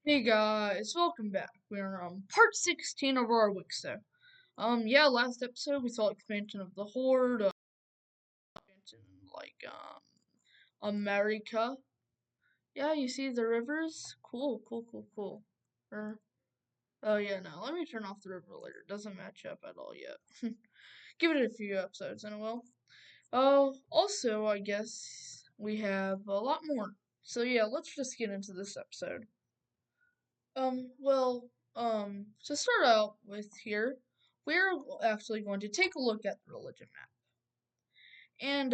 Hey guys, welcome back. We're on part 16 of our Wixo. Yeah, last episode we saw expansion of the Horde, expansion in, America. Yeah, you see the rivers? Cool, cool, cool, cool. Er, oh yeah, no, let me turn off the river later. Doesn't match up at all yet. Give it a few episodes and it will. Oh, also, I guess we have a lot more. So yeah, let's just get into this episode. To start out with here, we're actually going to take a look at the religion map. And,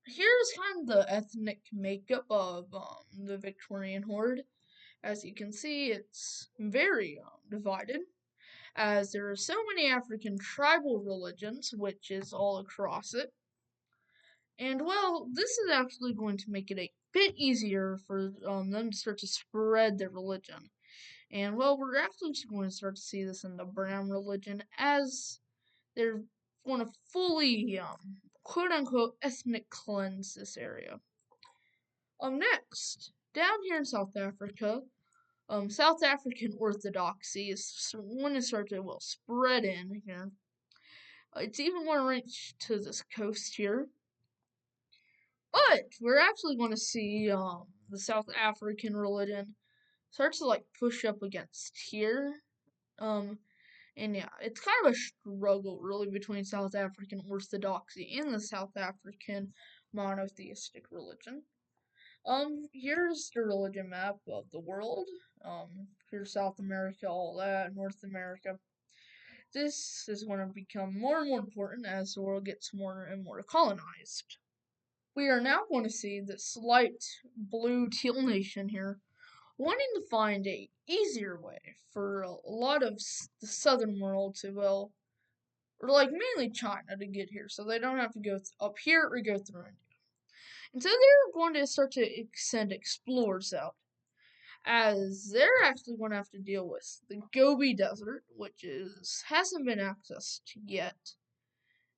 here's kind of the ethnic makeup of the Victorian horde. As you can see, it's very divided, as there are so many African tribal religions, which is all across it. And, well, this is actually going to make it a bit easier for them to start to spread their religion. And well, we're actually going to start to see this in the brown religion as they're going to fully, quote unquote, ethnic cleanse this area. Next, down here in South Africa, South African Orthodoxy is going to start to, well, spread in here. It's even going to reach to this coast here. But we're actually going to see the South African religion start to, like, push up against here. And yeah, it's kind of a struggle really between South African Orthodoxy and the South African monotheistic religion. Here's the religion map of the world. Here's South America, all that, North America. This is going to become more and more important as the world gets more and more colonized. We are now going to see this light blue teal nation here wanting to find a easier way for a lot of the southern world to, well, or like mainly China to get here, so they don't have to go up here or go through India. And so they're going to start to send explorers out, as they're actually going to have to deal with the Gobi Desert, which hasn't been accessed yet.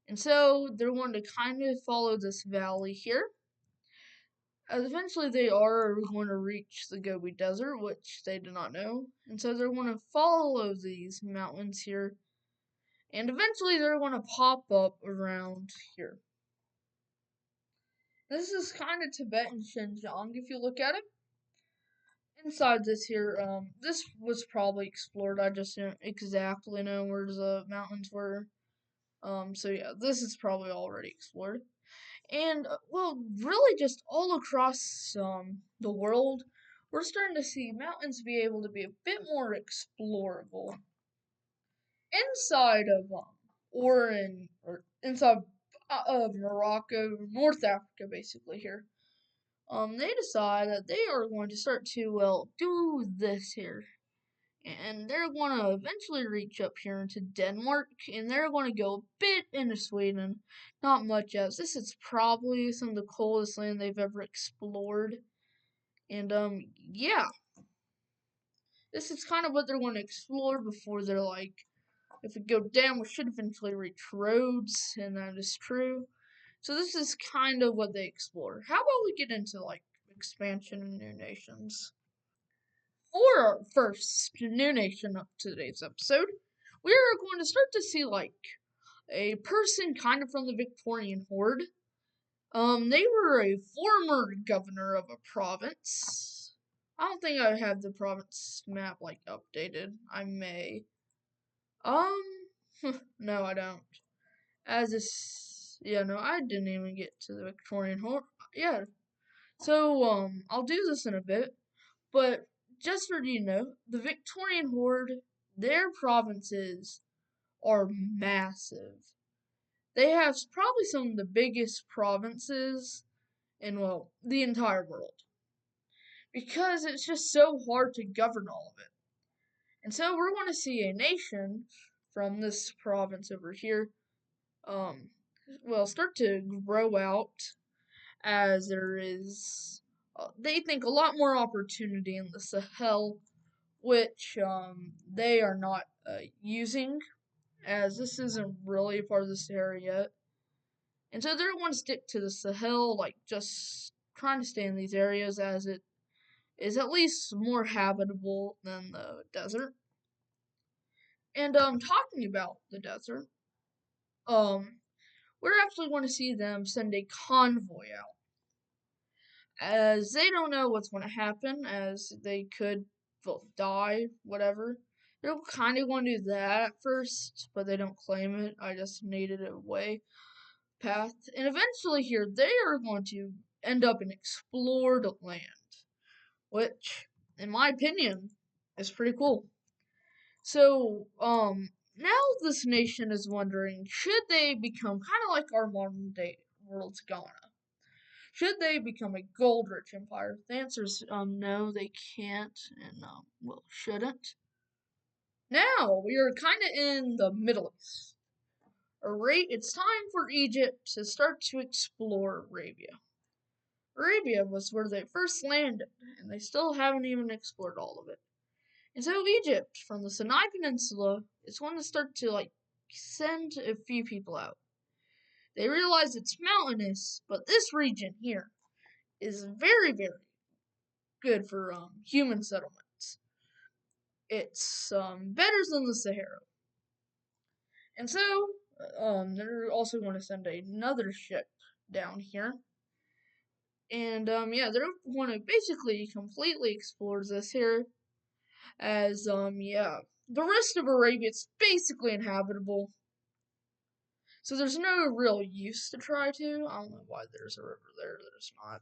And so they're going to kind of follow this valley here. As eventually they are going to reach the Gobi Desert, which they did not know. And so they're going to follow these mountains here. And eventually they're going to pop up around here. This is kind of Tibet and Xinjiang if you look at it. Inside this here, this was probably explored. I just didn't exactly know where the mountains were. So yeah, this is probably already explored. And, well, really just all across the world, we're starting to see mountains be able to be a bit more explorable. Inside of or inside of Morocco, North Africa, basically here, they decide that they are going to start to, well, do this here. And they're going to eventually reach up here into Denmark, and they're going to go a bit into Sweden. Not much, as this is probably some of the coldest land they've ever explored. And, yeah. This is kind of what they're going to explore before they're like, if we go down, we should eventually reach Rhodes, and that is true. So this is kind of what they explore. How about we get into, like, expansion and new nations? For our first new nation of today's episode, we are going to start to see like a person kind of from the Victorian horde. They were a former governor of a province. I don't think I have the province map like updated. I may. Um, no, I don't. As this, yeah, no, I didn't even get to the Victorian horde. Yeah, so I'll do this in a bit. But just for you know, the Victorian horde, their provinces are massive. They have probably some of the biggest provinces in, well, the entire world. Because it's just so hard to govern all of it. And so we're going to see a nation from this province over here, um, well, start to grow out as there is, they think, a lot more opportunity in the Sahel, which they are not using, as this isn't really a part of this area yet. And so they're going to stick to the Sahel, like just trying to stay in these areas as it is at least more habitable than the desert. And talking about the desert, um, we're actually going to see them send a convoy out, as they don't know what's going to happen, as they could die, whatever. They're kind of going to do that at first, but they don't claim it. I just needed a way path. And eventually here, they are going to end up in explored land, which, in my opinion, is pretty cool. So, now this nation is wondering, should they become kind of like our modern day world's Ghana? Should they become a gold-rich empire? The answer is no, they can't, and well, shouldn't. Now we are kind of in the Middle East. It's time for Egypt to start to explore Arabia. Arabia was where they first landed, and they still haven't even explored all of it. And so Egypt, from the Sinai Peninsula, is going to start to send a few people out. They realize it's mountainous, but this region here is very, very good for human settlements. It's better than the Sahara. And so they're also going to send another ship down here. And yeah, they're going to basically completely explore this here, as yeah, the rest of Arabia is basically inhabitable. So there's no real use to try to. I don't know why there's a river there. There's not.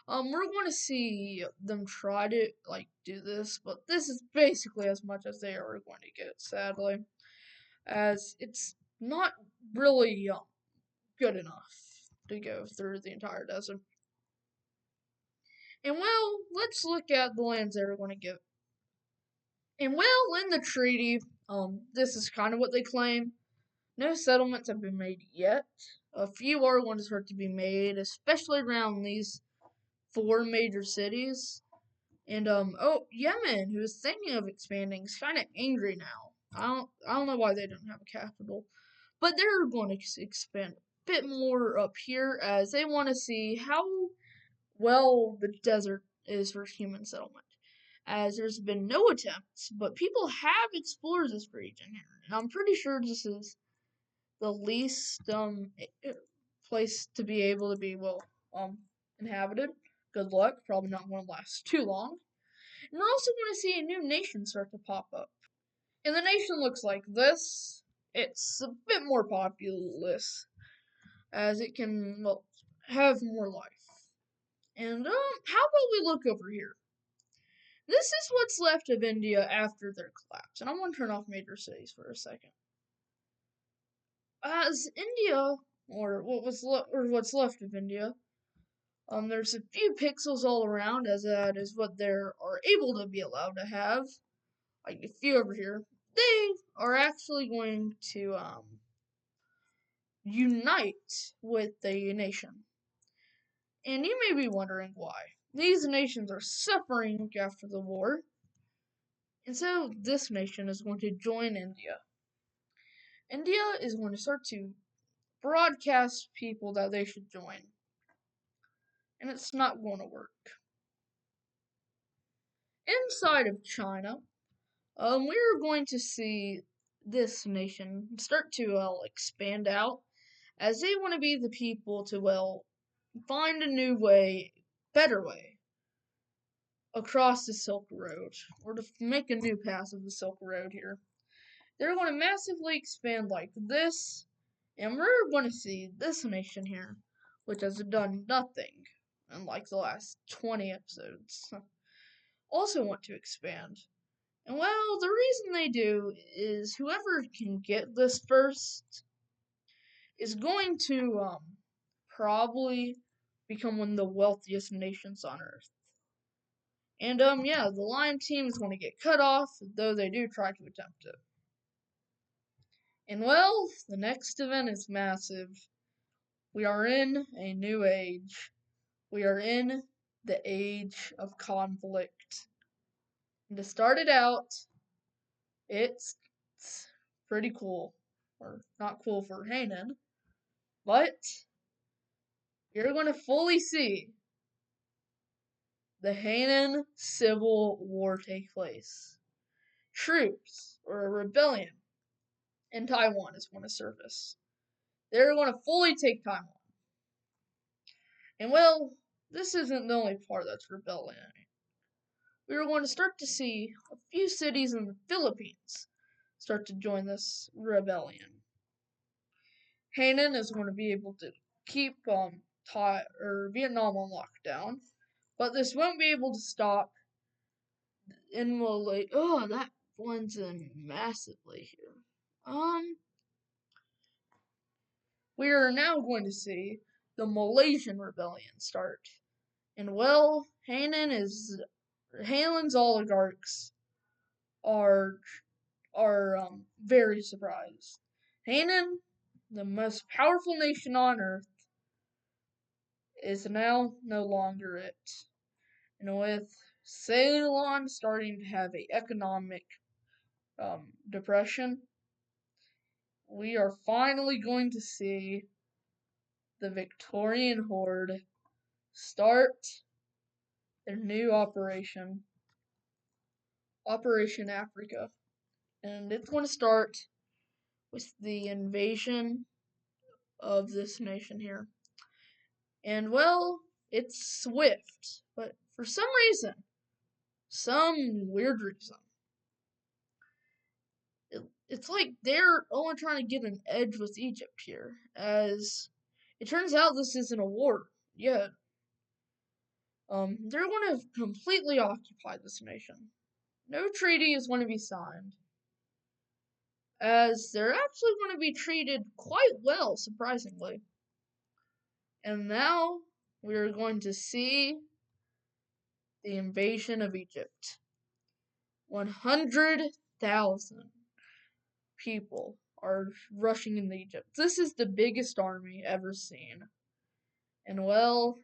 We're going to see them try to do this, but this is basically as much as they are going to get, sadly, as it's not really good enough to go through the entire desert. And well, let's look at the lands they're going to give. And well, in the treaty, this is kind of what they claim. No settlements have been made yet. A few are going to start to be made, especially around these 4 major cities. And oh, Yemen, who is thinking of expanding, is kind of angry now. I don't know why they don't have a capital, but they're going to expand a bit more up here, as they want to see how well the desert is for human settlement. As there's been no attempts, but people have explored this region here, and I'm pretty sure this is the least place to be able to be inhabited. Good luck, probably not going to last too long. And we're also going to see a new nation start to pop up. And the nation looks like this. It's a bit more populous, as it can have more life. And how about we look over here? This is what's left of India after their collapse. And I'm going to turn off major cities for a second. As India, or what's left of India, there's a few pixels all around, as that is what they are able to be allowed to have. Like a few over here. They are actually going to unite with the nation. And you may be wondering why. These nations are suffering after the war. And so this nation is going to join India. India is going to start to broadcast people that they should join. And it's not going to work. Inside of China, we're going to see this nation start to expand out, as they want to be the people to find a new way, better way, across the Silk Road, or to make a new path of the Silk Road here. They're going to massively expand like this, and we're going to see this nation here, which has done nothing in like the last 20 episodes, also want to expand. And well, the reason they do is whoever can get this first is going to probably become one of the wealthiest nations on Earth. And yeah, the Lion team is going to get cut off, though they do try to attempt it. And well, the next event is massive. We are in a new age. We are in the age of conflict. And to start it out, it's pretty cool. Or not cool for Hanan, but you're going to fully see the Hainan Civil War take place. Troops, or a rebellion, in Taiwan is going to surface. They're going to fully take Taiwan. And well, this isn't the only part that's rebelling. We are going to start to see a few cities in the Philippines start to join this rebellion. Hainan is going to be able to keep Vietnam on lockdown, but this won't be able to stop in Malaysia. Oh, that blends in massively here. We are now going to see the Malaysian rebellion start, and well, Hainan's oligarchs are very surprised. Hainan, the most powerful nation on earth, is now no longer it. And with Ceylon starting to have an economic depression, we are finally going to see the Victorian horde start their new operation, Operation Africa. And it's going to start with the invasion of this nation here. And well, it's swift, but for some weird reason, it's like they're only trying to get an edge with Egypt here, as it turns out this isn't a war yet. They're going to completely occupy this nation. No treaty is going to be signed, as they're actually going to be treated quite well, surprisingly. And now we're going to see the invasion of Egypt. 100,000 people are rushing into Egypt. This is the biggest army ever seen. And well,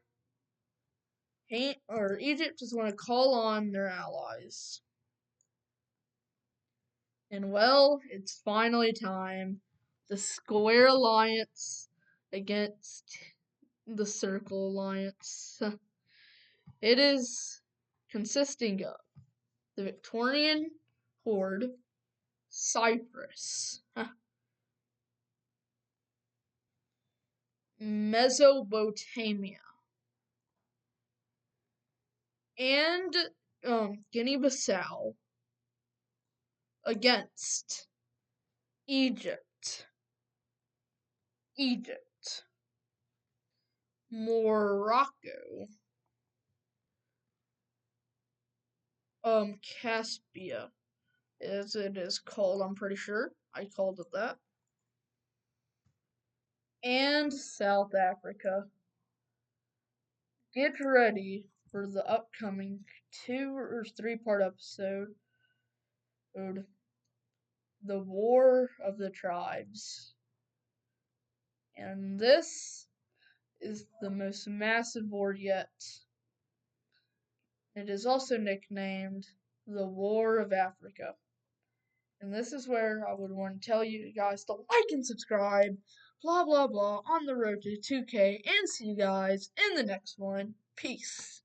Egypt is going to call on their allies. And well, it's finally time. The Square Alliance against the Circle Alliance. It is consisting of the Victorian horde, Cyprus, Mesopotamia, and Guinea-Bissau against Egypt, Morocco, Caspia, as it is called, I'm pretty sure. I called it that. And South Africa. Get ready for the upcoming 2 or 3-part episode, The War of the Tribes. And this is the most massive war yet. It is also nicknamed the War of Africa. And this is where I would want to tell you guys to like and subscribe, blah blah blah, on the road to 2K, and see you guys in the next one. Peace.